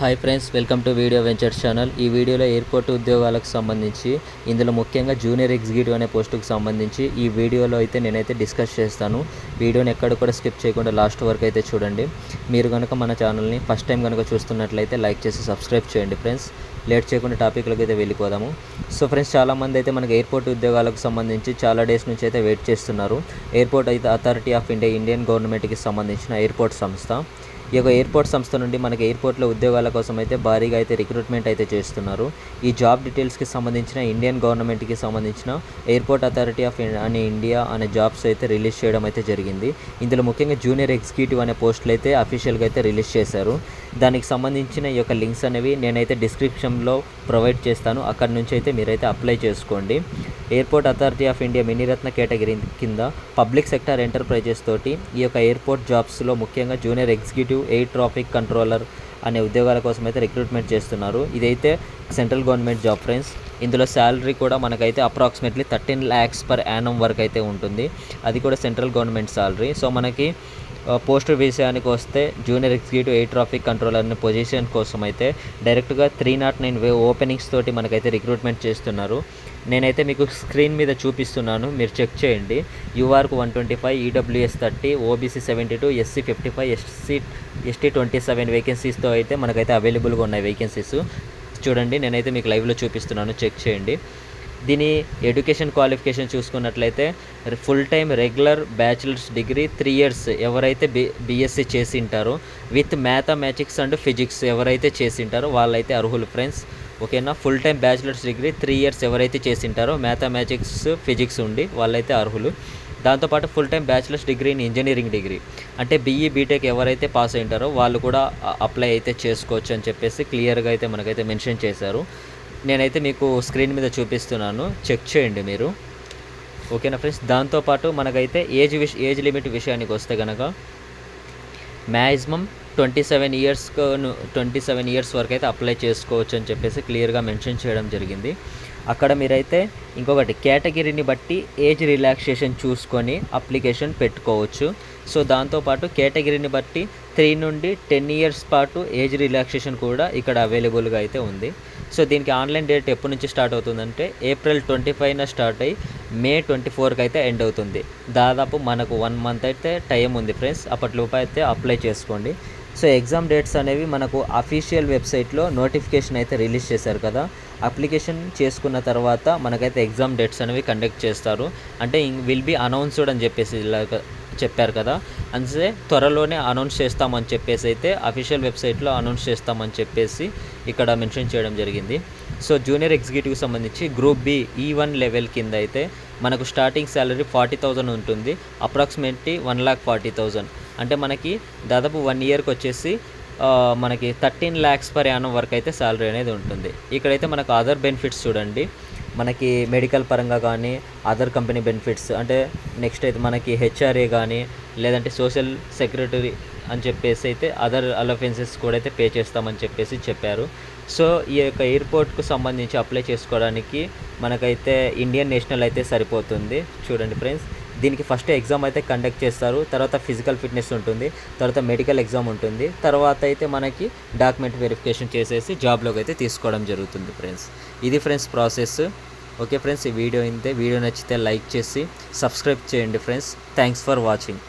Hi friends, welcome to video ventures channel. ఈ వీడియోలో airport ఉద్యోగాలకు సంబంధించి ఇందులో ముఖ్యంగా జూనియర్ ఎగ్జిక్యూటివ్ అనే పోస్టుకు సంబంధించి ఈ వీడియోలో అయితే నేనైతే డిస్కస్ చేస్తాను. వీడియోని ఎక్కడ కూడా స్కిప్ చేయకుండా లాస్ట్ వరకు అయితే చూడండి. మీరు కనుక మన ఛానల్ని ఫస్ట్ టైం కనుక చూస్తున్నట్లయితే లైక్ చేసి సబ్స్క్రైబ్ చేయండి ఫ్రెండ్స్. లేట్ చేయకుండా టాపిక్లోకి అయితే వెళ్ళిపోదాము. సో ఫ్రెండ్స్, చాలామంది అయితే మనకి ఎయిర్పోర్ట్ ఉద్యోగాలకు సంబంధించి చాలా డేస్ నుంచి అయితే వెయిట్ చేస్తున్నారు. ఎయిర్పోర్ట్ అయితే అథారిటీ ఆఫ్ ఇండియా, ఇండియన్ గవర్నమెంట్కి సంబంధించిన ఎయిర్పోర్ట్ సంస్థ. ఈ యొక్క ఎయిర్పోర్ట్ సంస్థ నుండి మనకి ఎయిర్పోర్ట్లో ఉద్యోగాల కోసం అయితే భారీగా అయితే రిక్రూట్మెంట్ అయితే చేస్తున్నారు. ఈ జాబ్ డీటెయిల్స్కి సంబంధించిన ఇండియన్ గవర్నమెంట్కి సంబంధించిన ఎయిర్పోర్ట్ అథారిటీ ఆఫ్ ఇండియా అనే జాబ్స్ అయితే రిలీజ్ చేయడం అయితే జరిగింది. ఇందులో ముఖ్యంగా జూనియర్ ఎగ్జిక్యూటివ్ అనే పోస్టులు అయితే అఫీషియల్గా అయితే రిలీజ్ చేశారు. దానికి సంబంధించిన ఈ యొక్క లింక్స్ అనేవి నేనైతే డిస్క్రిప్షన్లో ప్రొవైడ్ చేస్తాను. అక్కడ నుంచి అయితే మీరైతే అప్లై చేసుకోండి. Airport authority of India Miniratna category కింద పబ్లిక్ సెక్టర్ ఎంటర్ప్రైజెస్ తోటి ఈ యొక్క ఎయిర్పోర్ట్ జాబ్స్లో ముఖ్యంగా junior executive air traffic controller అనే ఉద్యోగాల కోసం అయితే రిక్రూట్మెంట్ చేస్తున్నారు. ఇదైతే సెంట్రల్ గవర్నమెంట్ జాబ్ ఫ్రెండ్స్. ఇందులో శాలరీ కూడా మనకైతే అప్రాక్సిమేట్లీ 13 lakhs per annum వరకు అయితే ఉంటుంది. అది కూడా సెంట్రల్ గవర్నమెంట్ శాలరీ. సో మనకి పోస్ట్ విషయానికి వస్తే junior executive air traffic controller అనే పొజిషన్ కోసం అయితే డైరెక్ట్గా 309 ఓపెనింగ్స్ తోటి మనకైతే రిక్రూట్మెంట్ చేస్తున్నారు. నేనైతే మీకు స్క్రీన్ మీద చూపిస్తున్నాను, మీరు చెక్ చేయండి. యూఆర్కు 125, ఈడబ్ల్యూఎస్ 30, ఓబీసీ 72, ఎస్సీ 55, ఎస్టీ 27 వేకెన్సీస్తో అయితే మనకైతే అవైలబుల్గా ఉన్నాయి వేకెన్సీస్. చూడండి, నేనైతే మీకు లైవ్లో చూపిస్తున్నాను, చెక్ చేయండి. దీని ఎడ్యుకేషన్ క్వాలిఫికేషన్ చూసుకున్నట్లయితే full time regular bachelors degree 3 years ఎవరైతే బీఎస్సీ చేసి ఉంటారో విత్ మ్యాథమెటిక్స్ అండ్ ఫిజిక్స్ ఎవరైతే చేసి ఉంటారో వాళ్ళైతే అర్హులు ఫ్రెండ్స్. ఓకేనా? Full time bachelors degree 3 years ఎవరైతే చేసి ఉంటారో మ్యాథమెటిక్స్ ఫిజిక్స్ ఉండి వాళ్ళైతే అర్హులు. దాంతోపాటు full time bachelors degree in engineering degree అంటే బీఈ బీటెక్ ఎవరైతే పాస్ అయి ఉంటారో వాళ్ళు కూడా అప్లై అయితే చేసుకోవచ్చు అని చెప్పేసి క్లియర్గా అయితే మనకైతే మెన్షన్ చేశారు. నేనైతే మీకు స్క్రీన్ మీద చూపిస్తున్నాను, చెక్ చేయండి మీరు. ఓకేనా ఫ్రెండ్స్? దాంతోపాటు మనకైతే ఏజ్ లిమిట్ విషయానికి వస్తే కనుక మ్యాక్సిమం 27 years వరకు అయితే అప్లై చేసుకోవచ్చు అని చెప్పేసి క్లియర్గా మెన్షన్ చేయడం జరిగింది. అక్కడ మీరైతే ఇంకొకటి కేటగిరీని బట్టి ఏజ్ రిలాక్సేషన్ చూసుకొని అప్లికేషన్ పెట్టుకోవచ్చు. సో దాంతోపాటు కేటగిరీని బట్టి 3 నుండి 10 years పాటు ఏజ్ రిలాక్సేషన్ కూడా ఇక్కడ అవైలబుల్గా అయితే ఉంది. సో దీనికి ఆన్లైన్ డేట్ ఎప్పటి నుంచి స్టార్ట్ అవుతుందంటే April 25న స్టార్ట్ అయ్యి May 24కి అయితే ఎండ్ అవుతుంది. దాదాపు మనకు 1 month అయితే టైం ఉంది ఫ్రెండ్స్. అప్పటిలోపు అయితే అప్లై చేసుకోండి. సో ఎగ్జామ్ డేట్స్ అనేవి మనకు అఫీషియల్ వెబ్సైట్లో నోటిఫికేషన్ అయితే రిలీజ్ చేశారు కదా. అప్లికేషన్ చేసుకున్న తర్వాత మనకైతే ఎగ్జామ్ డేట్స్ అనేవి కండక్ట్ చేస్తారు. అంటే విల్ బీ అనౌన్స్డ్ అని చెప్పేసి చెప్పారు కదా. అంటే త్వరలోనే అనౌన్స్ చేస్తామని చెప్పేసి అయితే అఫీషియల్ వెబ్సైట్లో అనౌన్స్ చేస్తామని చెప్పేసి ఇక్కడ మెన్షన్ చేయడం జరిగింది. సో జూనియర్ ఎగ్జిక్యూటివ్కి సంబంధించి గ్రూప్ బి E1 లెవెల్ కింద అయితే మనకు స్టార్టింగ్ శాలరీ 40,000 ఉంటుంది. అప్రాక్సిమేట్లీ 1,40,000 అంటే మనకి దాదాపు 1 yearకి వచ్చేసి మనకి 13 lakhs per annum వరకు అయితే శాలరీ అనేది ఉంటుంది. ఇక్కడైతే మనకు అదర్ బెనిఫిట్స్ చూడండి. మనకి మెడికల్ పరంగా కానీ అదర్ కంపెనీ బెనిఫిట్స్ అంటే నెక్స్ట్ అయితే మనకి హెచ్ఆర్ఏ కానీ లేదంటే సోషల్ సెక్యూరిటీ అని చెప్పేసి అయితే అదర్ అలవెన్సెస్ కూడా అయితే పే చేస్తామని చెప్పేసి చెప్పారు. సో ఈ యొక్క ఎయిర్పోర్ట్కు సంబంధించి అప్లై చేసుకోవడానికి మనకైతే ఇండియన్ నేషనల్ అయితే సరిపోతుంది. చూడండి ఫ్రెండ్స్, దీనికి ఫస్ట్ ఎగ్జామ్ అయితే కండక్ట్ చేస్తారు. తర్వాత ఫిజికల్ ఫిట్నెస్ ఉంటుంది, తర్వాత మెడికల్ ఎగ్జామ్ ఉంటుంది, తర్వాత అయితే మనకి డాక్యుమెంట్ వెరిఫికేషన్ చేసేసి జాబ్లోకి అయితే తీసుకోవడం జరుగుతుంది ఫ్రెండ్స్. ఇది ఫ్రెండ్స్ ప్రాసెస్. ఓకే ఫ్రెండ్స్, ఈ వీడియో నచ్చితే లైక్ చేసి సబ్స్క్రైబ్ చేయండి ఫ్రెండ్స్. Thanks for watching.